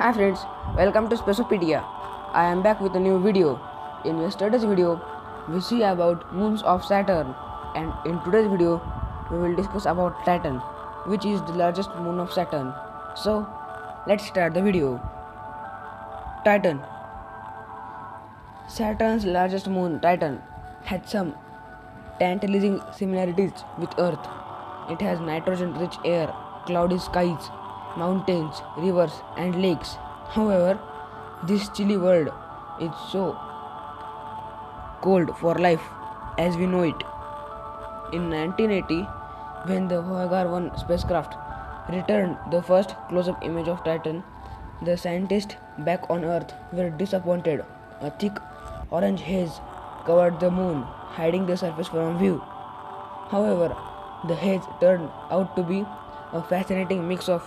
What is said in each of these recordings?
Hi friends, welcome to Spaceopedia. I am back with a new video. In yesterday's video, we see about moons of Saturn, and in today's video, we will discuss about Titan, which is the largest moon of Saturn. So, let's start the video. Titan. Saturn's largest moon, Titan, had some tantalizing similarities with Earth. It has nitrogen-rich air, cloudy skies, mountains, rivers, and lakes. However, this chilly world is so cold for life as we know it. In 1980, when the Voyager 1 spacecraft returned the first close-up image of Titan, the scientists back on Earth were disappointed. A thick orange haze covered the moon, hiding the surface from view. However, the haze turned out to be a fascinating mix of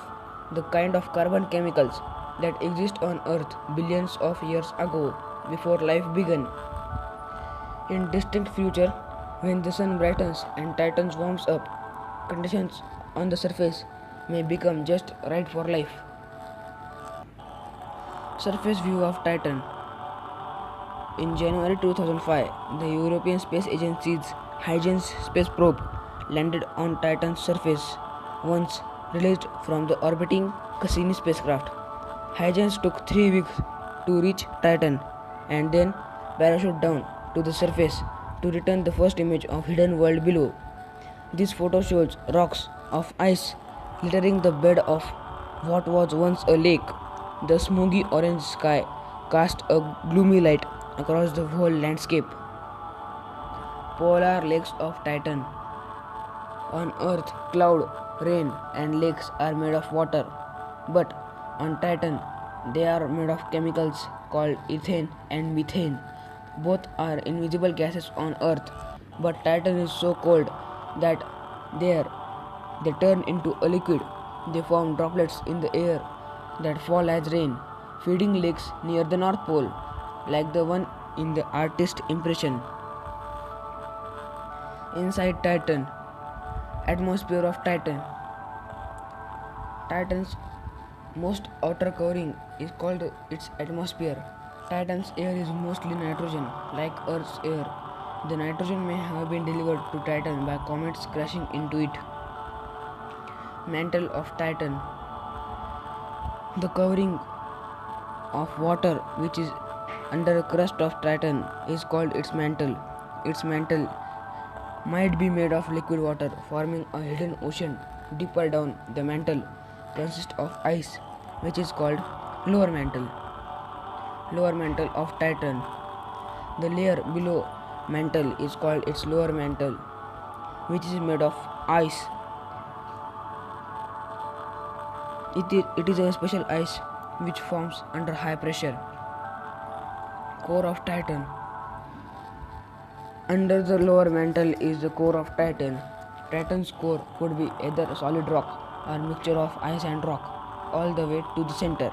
the kind of carbon chemicals that exist on Earth billions of years ago before life began. In distant future, when the sun brightens and Titan warms up, conditions on the surface may become just right for life. Surface view of Titan. In January 2005, the European Space Agency's Huygens space probe landed on Titan's surface, once released from the orbiting Cassini spacecraft. Huygens took 3 weeks to reach Titan and then parachute down to the surface to return the first image of hidden world below. This photo shows rocks of ice littering the bed of what was once a lake. The smoky orange sky cast a gloomy light across the whole landscape. Polar lakes of Titan. On Earth, cloud, rain, and lakes are made of water, but on Titan, they are made of chemicals called ethane and methane. Both are invisible gases on Earth, but Titan is so cold that there they turn into a liquid. They form droplets in the air that fall as rain, feeding lakes near the North Pole, like the one in the artist's impression. Inside Titan. Atmosphere of Titan. Titan's most outer covering is called its atmosphere. Titan's air is mostly nitrogen, like Earth's air. The nitrogen may have been delivered to Titan by comets crashing into it. Mantle of Titan. The covering of water which is under the crust of Titan is called its mantle. Its mantle might be made of liquid water, forming a hidden ocean. Deeper down, the mantle consists of ice, which is called lower mantle. Lower mantle of Titan. The layer below mantle is called its lower mantle, which is made of ice. It is a special ice which forms under high pressure. Core of Titan. Under the lower mantle is the core of Titan. Titan's core could be either a solid rock or mixture of ice and rock, all the way to the center.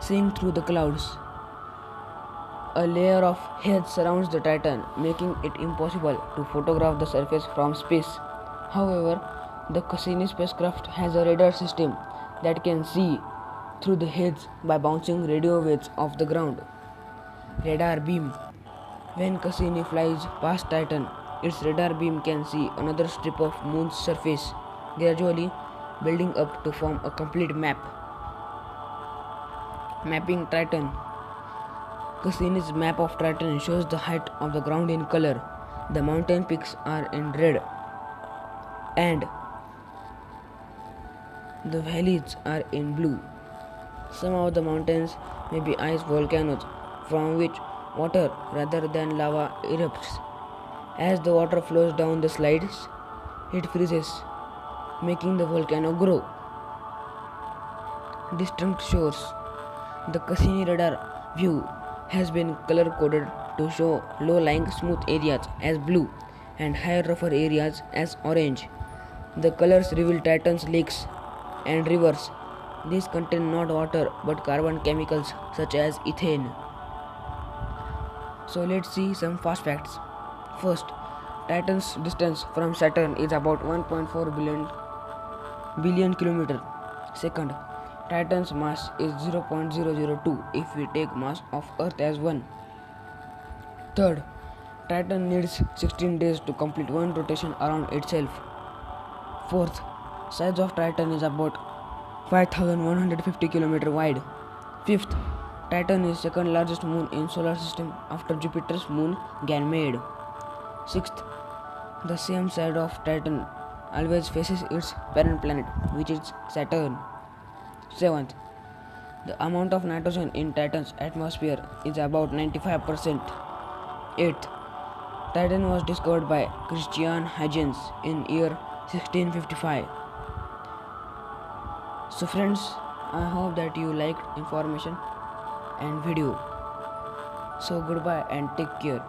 Seeing through the clouds. A layer of haze surrounds the Titan, making it impossible to photograph the surface from space. However, the Cassini spacecraft has a radar system that can see through the haze by bouncing radio waves off the ground. Radar beam. When Cassini flies past Titan, its radar beam can see another strip of Moon's surface, gradually building up to form a complete map. Mapping Titan. Cassini's map of Titan shows the height of the ground in color. The mountain peaks are in red, and the valleys are in blue. Some of the mountains may be ice volcanoes from which water rather than lava erupts. As the water flows down the slides, it freezes, making the volcano grow. Distant shores. The Cassini radar view has been color coded to show low-lying smooth areas as blue and higher rougher areas as orange. The colors reveal Titan's lakes and rivers. These contain not water but carbon chemicals such as ethane. So let's see some fast facts. First, Titan's distance from Saturn is about 1.4 billion kilometers. Second, Titan's mass is 0.002 if we take mass of Earth as 1. Third, Titan needs 16 days to complete one rotation around itself. Fourth, size of Titan is about 5150 km wide. Fifth, Titan is second largest moon in solar system after Jupiter's moon Ganymede. Sixth, the same side of Titan always faces its parent planet, which is Saturn. Seventh, the amount of nitrogen in Titan's atmosphere is about 95%. Eighth, Titan was discovered by Christian Huygens in year 1655. So friends, I hope that you liked information and video. So goodbye and take care.